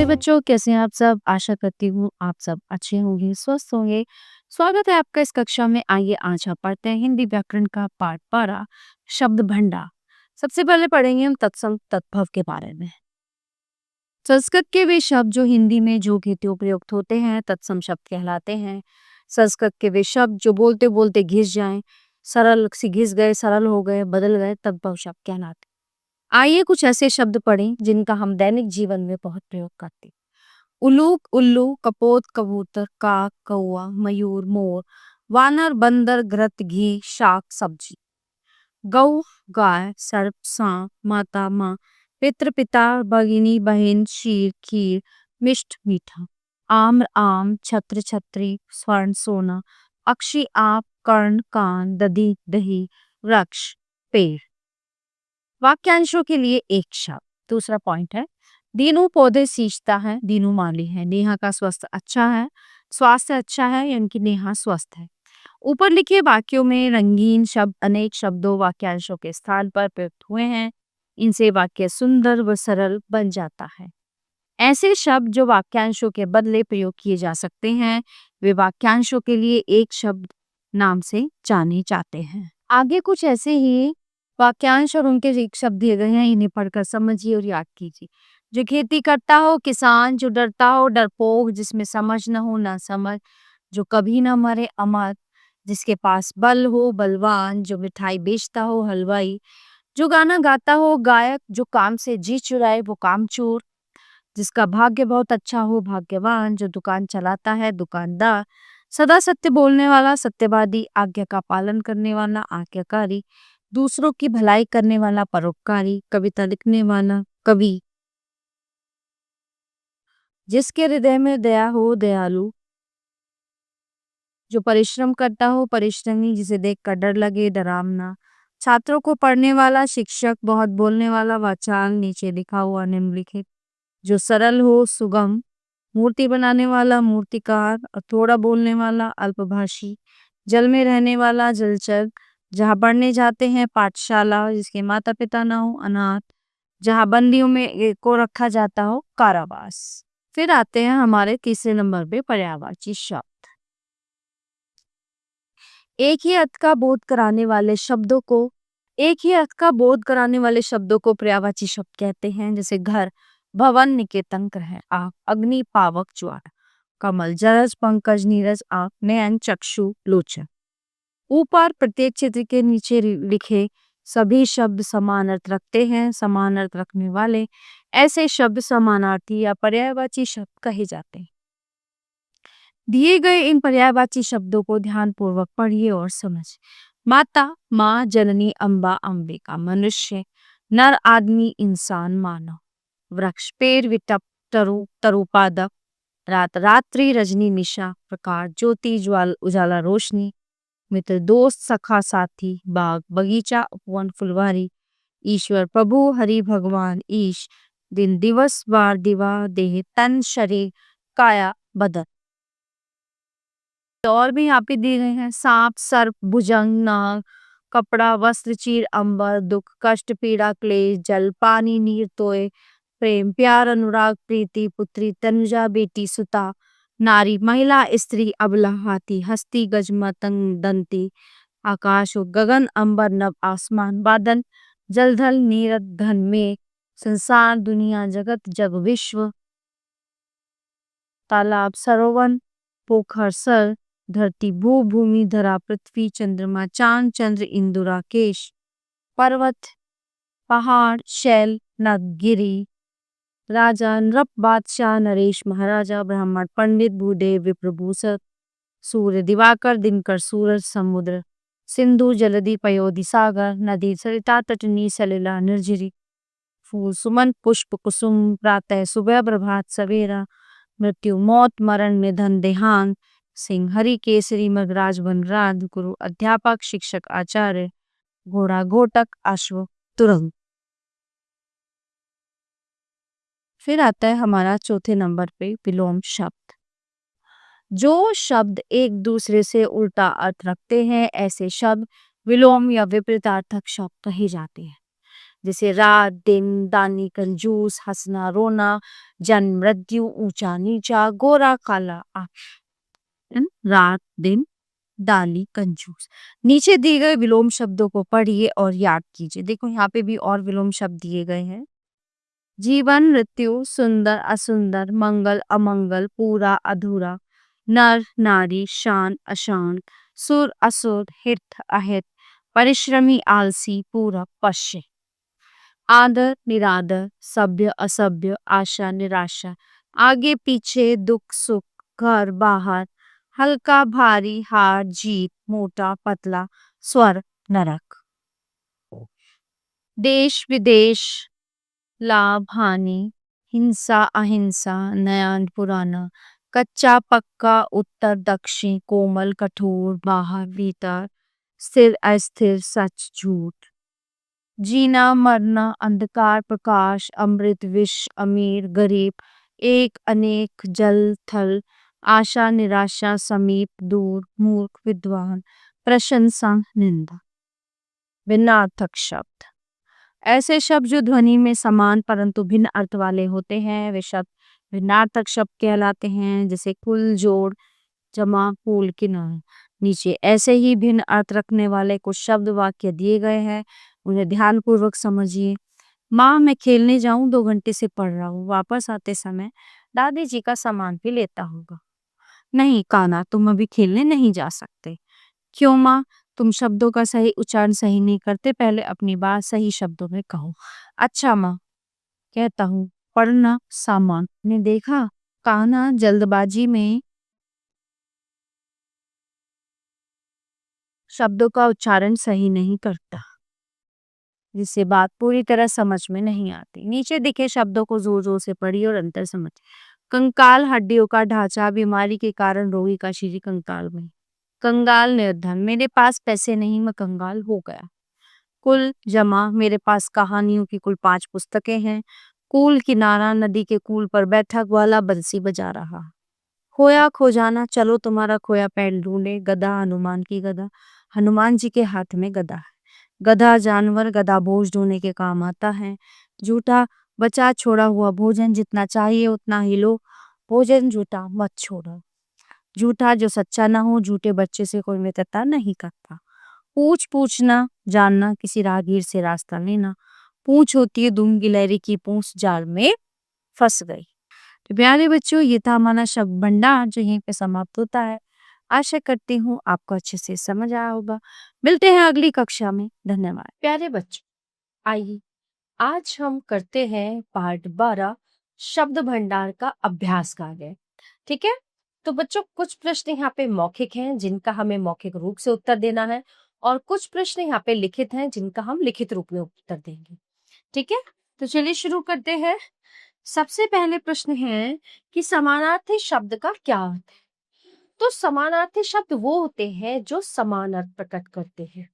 नमस्ते बच्चों, कैसे हैं आप सब? आशा करती हूँ आप सब अच्छे होंगे, स्वस्थ होंगे। स्वागत है आपका इस कक्षा में। आइए आज हम पढ़ते हैं हिंदी व्याकरण का पाठ 12 शब्द भंडार। सबसे पहले पढ़ेंगे हम तत्सम तद्भव के बारे में। संस्कृत के वे शब्द जो हिंदी में जो हेतु प्रयुक्त होते हैं तत्सम शब्द कहलाते हैं। संस्कृत के वे शब्द जो बोलते बोलते घिस जाएं, सरल से घिस गए, सरल हो गए, बदल गए, तद्भव शब्द कहलाते हैं। आइए कुछ ऐसे शब्द पढ़ें जिनका हम दैनिक जीवन में बहुत प्रयोग करते हैं। उल्लूक उल्लू, कपोत कबूतर, काक कौआ, मयूर मोर, वानर बंदर, घृत घी, शाक सब्जी। गौ गाय, सर्प सांप, माता माँ, पितृ पिता, भगिनी बहन, शीर खीर, मिष्ट मीठा। आम्र आम, छत्र छतरी, स्वर्ण सोना, अक्षी आप, कर्ण कान, दधी दही, वृक्ष पेड़। वाक्यांशों के लिए एक शब्द। दूसरा पॉइंट है दीनू पौधे सींचता है, दीनू माली है, नेहा का स्वास्थ्य अच्छा है, स्वास्थ्य अच्छा है यानी कि नेहा स्वस्थ है। ऊपर लिखे वाक्यों में रंगीन शब्द अनेक शब्दों वाक्यांशों के स्थान पर प्रयुक्त हुए हैं। इनसे वाक्य सुंदर व सरल बन जाता है। ऐसे शब्द जो वाक्यांशों के बदले प्रयोग किए जा सकते हैं वे वाक्यांशों के लिए एक शब्द नाम से जाने जाते हैं। आगे कुछ ऐसे ही वाक्यांश और उनके एक शब्द दिए गए हैं, इन्हें पढ़कर समझिए और याद कीजिए। जो खेती करता हो किसान, जो डरता हो डरपोक, जिसमें समझ न हो ना समझ, जो कभी न मरे अमर, जिसके पास बल हो बलवान, जो मिठाई बेचता हो हलवाई, जो गाना गाता हो गायक, जो काम से जी चुराए वो कामचोर, जिसका भाग्य बहुत अच्छा हो भाग्यवान, जो दुकान चलाता है दुकानदार, सदा सत्य बोलने वाला सत्यवादी, आज्ञा का पालन करने वाला आज्ञाकारी, दूसरों की भलाई करने वाला परोपकारी, कविता लिखने वाला कवि, जिसके हृदय में दया हो दयालु, जो परिश्रम करता हो परिश्रमी, जिसे देखकर डर लगे डरावना, छात्रों को पढ़ने वाला शिक्षक, बहुत बोलने वाला वाचाल, नीचे लिखा हुआ निम्नलिखित, जो सरल हो सुगम, मूर्ति बनाने वाला मूर्तिकार और थोड़ा बोलने वाला अल्पभाषी, जल में रहने वाला जलचर, जहाँ पढ़ने जाते हैं पाठशाला, जिसके माता पिता ना हो अनाथ, जहाँ बंदियों में को रखा जाता हो कारावास। फिर आते हैं हमारे तीसरे नंबर पे पर्यायवाची शब्द। एक ही अर्थ का बोध कराने वाले शब्दों को पर्यायवाची शब्द कहते हैं। जैसे घर, भवन, निकेतन, ग्रह, आग, अग्नि, पावक, ज्वार, कमल, जरज, पंकज, नीरज, आंख, नयन, चक्षु, लोचन। ऊपर प्रत्येक चित्र के नीचे लिखे सभी शब्द समान अर्थ रखते हैं। समान अर्थ रखने वाले ऐसे शब्द समानार्थी या पर्यायवाची शब्द कहे जाते हैं। दिए गए इन पर्यायवाची शब्दों को ध्यानपूर्वक पढ़िए और समझिए। माता, माँ, जननी, अम्बा, अंबिका, मनुष्य, नर, आदमी, इंसान, मानव, वृक्ष, पेड़, विटप, तरु, तरुपादक, रात, रात्रि, रजनी, निशा, प्रकाश, ज्योति, ज्वाल, उजाला, रोशनी, मित्र, दोस्त, सखा, साथी, बाग, बगीचा, उपवन, फुलवारी, ईश्वर, प्रभु, हरि, भगवान, ईश, दिन, दिवस, वार, दिवा, देह, तन, शरीर, काया, बदन। और भी यहाँ पे दिए गए हैं सांप, सर्प, भुजंग, नाग, कपड़ा, वस्त्र, चीर, अंबर, दुख, कष्ट, पीड़ा, क्लेश, जल, पानी, नीर, तोय, प्रेम, प्यार, अनुराग, प्रीति, पुत्री, तनुजा, बेटी, सुता, नारी, महिला, स्त्री, अबला, हाथी, हस्ती, गज, मतंग, दंती, आकाश, गगन, अंबर, नभ, आसमान, बादल, जलधल, नीरद, घन, मेघ, संसार, दुनिया, जगत, जग, विश्व, तालाब, सरोवर, पोखर, सर, धरती, भू, भूमि, धरा, पृथ्वी, चंद्रमा, चांद, चंद्र, इंदु, राकेश, पर्वत, पहाड़, शैल, नद, गिरी, राजा, नृप, बादशाह, नरेश, महाराजा, ब्राह्मण, पंडित, भूदेव, विप्रभूषक, सूर्य, दिवाकर, दिनकर, सूरज, समुद्र, सिंधु, जलधि, पयोधि, सागर, नदी, सरिता, तटनी, सलिला, निर्झरी, फूल, सुमन, पुष्प, कुसुम, प्रातः, सुबह, प्रभात, सवेरा, मृत्यु, मौत, मरण, निधन, देहांत, सिंह, हरि, केसरी, मृगराज, वनराज, गुरु, अध्यापक, शिक्षक, आचार्य, घोड़ा, घोटक, अश्व, तुरंग। फिर आता है हमारा चौथे नंबर पे विलोम शब्द। जो शब्द एक दूसरे से उल्टा अर्थ रखते हैं ऐसे शब्द विलोम या विपरीतार्थक शब्द कहे जाते हैं। जैसे रात दिन, दानी कंजूस, हंसना रोना, जन्म मृत्यु, ऊंचा नीचा, गोरा काला रात दिन, दानी कंजूस। नीचे दिए गए विलोम शब्दों को पढ़िए और याद कीजिए। देखो यहाँ पे भी और विलोम शब्द दिए गए हैं। जीवन मृत्यु, सुंदर असुंदर, मंगल अमंगल, पूरा अधूरा, नर नारी, शान अशान, सुर असुर, हित अहित, परिश्रमी आलसी, पूरब पश्चिम, आदर निरादर, सभ्य असभ्य, आशा निराशा, आगे पीछे, दुख सुख, घर बाहर, हल्का भारी, हार जीत, मोटा पतला, स्वर नरक, देश विदेश, लाभ हानि, हिंसा अहिंसा, नया पुराना, कच्चा पक्का, उत्तर दक्षिण, कोमल कठोर, बाहर भीतर, स्थिर अस्थिर, सच झूठ, जीना मरना, अंधकार प्रकाश, अमृत विष, अमीर गरीब, एक अनेक, जल थल, आशा निराशा, समीप दूर, मूर्ख विद्वान, प्रशंसा निंदा। भिन्नार्थक शब्द, ऐसे शब्द जो ध्वनि में समान परंतु भिन्न अर्थ वाले होते हैं वे शब्द भिन्नार्थक शब्द कहलाते हैं। जैसे कुल जोड़, जमा, कुल किनारा। नीचे ऐसे ही भिन्न अर्थ रखने वाले कुछ शब्द वाक्य दिए गए हैं, उन्हें ध्यानपूर्वक समझिए। माँ, मैं खेलने जाऊं, 2 घंटे से पढ़ रहा हूँ, वापस आते समय दादी जी का सामान भी लेता होगा। नहीं कान्हा, तुम अभी खेलने नहीं जा सकते। क्यों माँ? तुम शब्दों का सही उच्चारण सही नहीं करते, पहले अपनी बात सही शब्दों में कहो। अच्छा माँ, कहता हूँ। पढ़ना सामान ने देखा, कान्हा जल्दबाजी में शब्दों का उच्चारण सही नहीं करता, जिससे बात पूरी तरह समझ में नहीं आती। नीचे दिखे शब्दों को जोर जोर से पढ़िए और अंतर समझ। कंकाल, हड्डियों का ढांचा, बीमारी के कारण रोगी का शरीर कंकाल में। कंगाल निर्धन, मेरे पास पैसे नहीं, मैं कंगाल हो गया। कुल जमा, मेरे पास कहानियों की कुल 5 पुस्तकें हैं। कूल किनारा, नदी के कूल पर बैठक वाला बंसी बजा रहा। खोया खो जाना, चलो तुम्हारा खोया पैर ढूंढे। गधा, हनुमान की गधा, हनुमान जी के हाथ में गधा है। गधा जानवर, गधा बोझ ढोने के काम आता है। झूठा, बचा छोड़ा हुआ भोजन, जितना चाहिए उतना ही लो, भोजन झूठा मत छोड़ो। झूठा, जो सच्चा ना हो, झूठे बच्चे से कोई मित्रता नहीं करता। पूछ, पूछना, जानना, किसी राहगीर से रास्ता लेना। पूछ होती है दूंगी गिलहरी की पूंछ जाल में फंस गई। तो प्यारे बच्चों, ये था हमारा शब्द भंडार जो यहीं पे समाप्त होता है। आशा करती हूँ आपको अच्छे से समझ आया होगा। मिलते हैं अगली कक्षा में। धन्यवाद। प्यारे बच्चों, आइए आज हम करते हैं पार्ट 12 शब्द भंडार का अभ्यास कार्य। ठीक है, तो बच्चों कुछ प्रश्न यहाँ पे मौखिक हैं जिनका हमें मौखिक रूप से उत्तर देना है और कुछ प्रश्न यहाँ पे लिखित हैं जिनका हम लिखित रूप में उत्तर देंगे। ठीक है, तो चलिए शुरू करते हैं। सबसे पहले प्रश्न है कि समानार्थी शब्द का क्या अर्थ है। तो समानार्थी शब्द वो होते हैं जो समान अर्थ प्रकट करते हैं,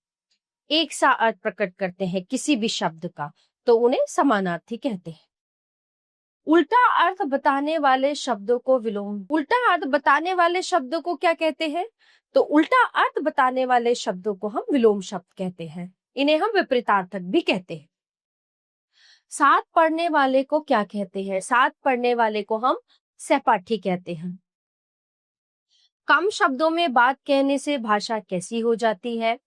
एक सा अर्थ प्रकट करते हैं किसी भी शब्द का, तो उन्हें समानार्थी कहते हैं। उल्टा अर्थ बताने वाले शब्दों को विलोम, उल्टा अर्थ बताने वाले शब्दों को क्या कहते हैं? तो उल्टा अर्थ बताने वाले शब्दों को हम विलोम शब्द कहते हैं, इन्हें हम विपरीतार्थक भी कहते हैं। साथ पढ़ने वाले को क्या कहते हैं? साथ पढ़ने वाले को हम सहपाठी कहते हैं। कम शब्दों में बात कहने से भाषा कैसी हो जाती है?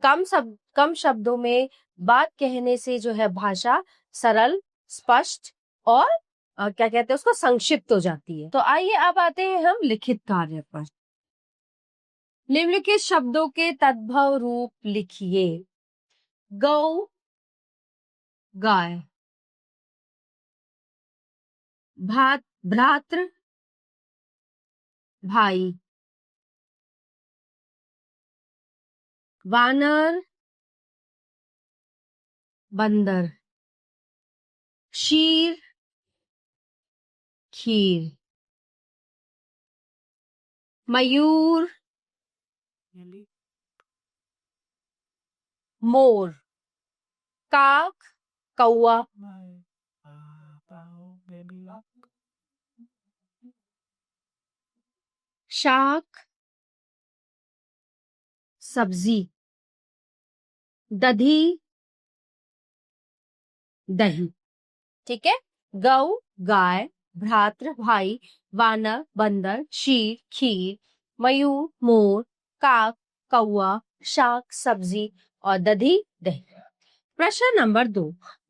कम शब्दों में बात कहने से जो है भाषा सरल, स्पष्ट और क्या कहते हैं उसको संक्षिप्त हो जाती है। तो आइए अब आते हैं हम लिखित कार्य पर। निम्नलिखित शब्दों के तद्भव रूप लिखिए। गौ, गाय। भ्रातृ, भाई। वानर, बंदर। शीर, खीर। मयूर, मोर। काक, कौआ। शाक, सब्जी। दधी, दही। ठीक है। गौ गाय, भ्रातृ भाई, वानर बंदर, शीर खीर, मयूर मोर, काक कौआ, शाक सब्जी और दधी दही। प्रश्न नंबर 2,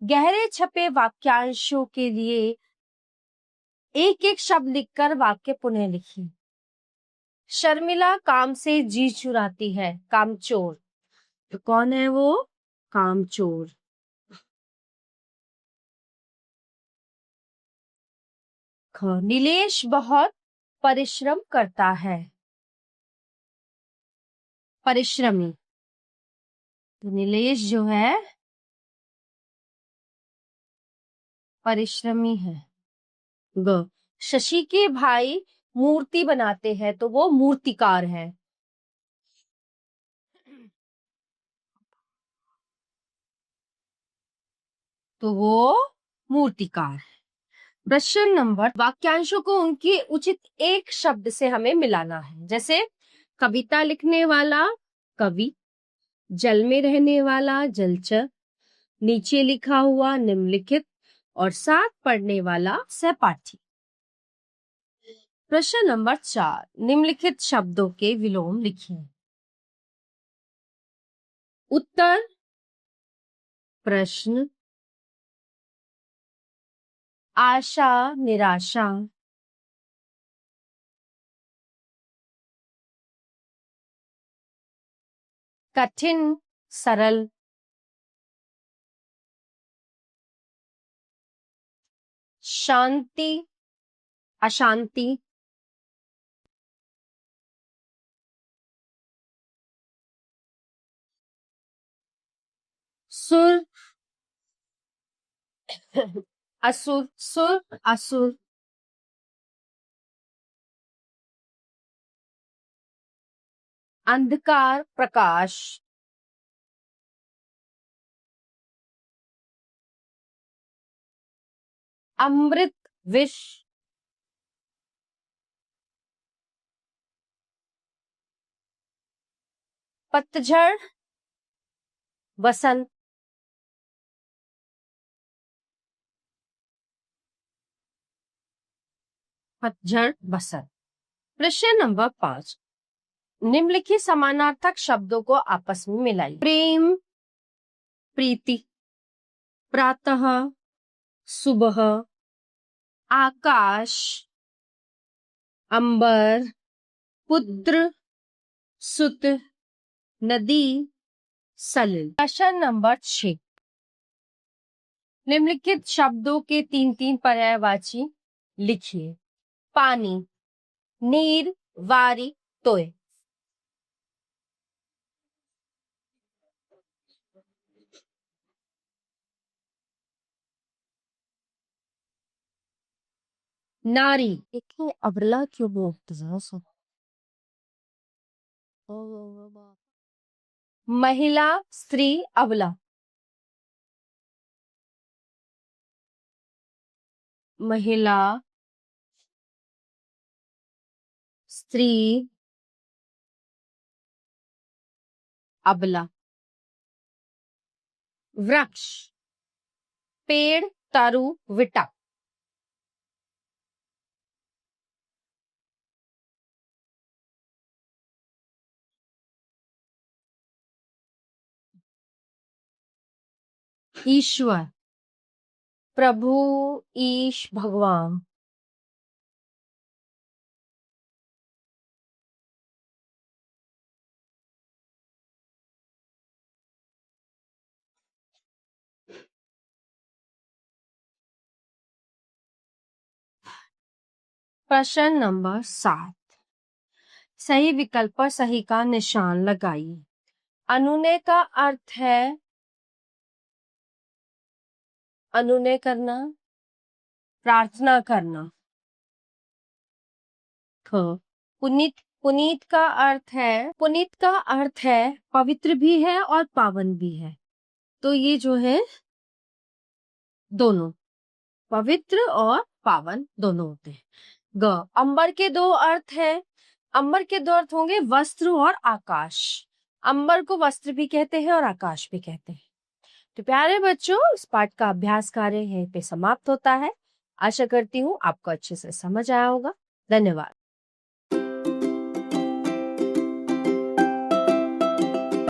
गहरे छपे वाक्यांशों के लिए एक एक शब्द लिखकर वाक्य पुनः लिखिए। शर्मिला काम से जी चुराती है, कामचोर। तो कौन है वो? कामचोर। नीलेश बहुत परिश्रम करता है, परिश्रमी। तो नीलेश जो है परिश्रमी है। ग शशि के भाई मूर्ति बनाते हैं, तो वो मूर्तिकार है। तो वो मूर्तिकार है। प्रश्न नंबर, वाक्यांशों को उनके उचित एक शब्द से हमें मिलाना है। जैसे कविता लिखने वाला कवि, जल में रहने वाला जलचर, नीचे लिखा हुआ निम्नलिखित और साथ पढ़ने वाला सहपाठी। प्रश्न नंबर 4, निम्नलिखित शब्दों के विलोम लिखिए। उत्तर, प्रश्न, आशा निराशा, कठिन सरल, शांति अशांति, सुर असुर, सुर असुर, अंधकार प्रकाश, अमृत विष, पतझड़ वसंत, पतझड़ बसंत। प्रश्न नंबर 5, निम्नलिखित समानार्थक शब्दों को आपस में मिलाइए। प्रेम प्रीति, प्रातः सुबह, आकाश, अंबर, पुत्र सुत, नदी, सलिल। प्रश्न नंबर 6, निम्नलिखित शब्दों के 3-3 पर्यायवाची लिखिए। पानी, नीर, वारी, तोय। नारी, देखिए अबला क्यों बोलते हैं? महिला स्त्री अबला, महिला स्त्री अबला। वृक्ष, पेड़ तारू विटा। ईश्वर, प्रभु ईश भगवान। प्रश्न नंबर 7, सही विकल्प पर सही का निशान लगाइए। अनुनय का अर्थ है अनुनय करना, प्रार्थना करना। पुनीत, पुनीत का अर्थ है पवित्र भी है और पावन भी है। तो ये जो है दोनों, पवित्र और पावन दोनों होते हैं। अंबर के दो अर्थ है। अंबर के दो अर्थ होंगे वस्त्र और आकाश। अंबर को वस्त्र भी कहते हैं और आकाश भी कहते हैं। तो प्यारे बच्चों, इस पाठ का अभ्यास कार्य यहीं पे समाप्त होता है। आशा करती हूँ आपको अच्छे से समझ आया होगा। धन्यवाद।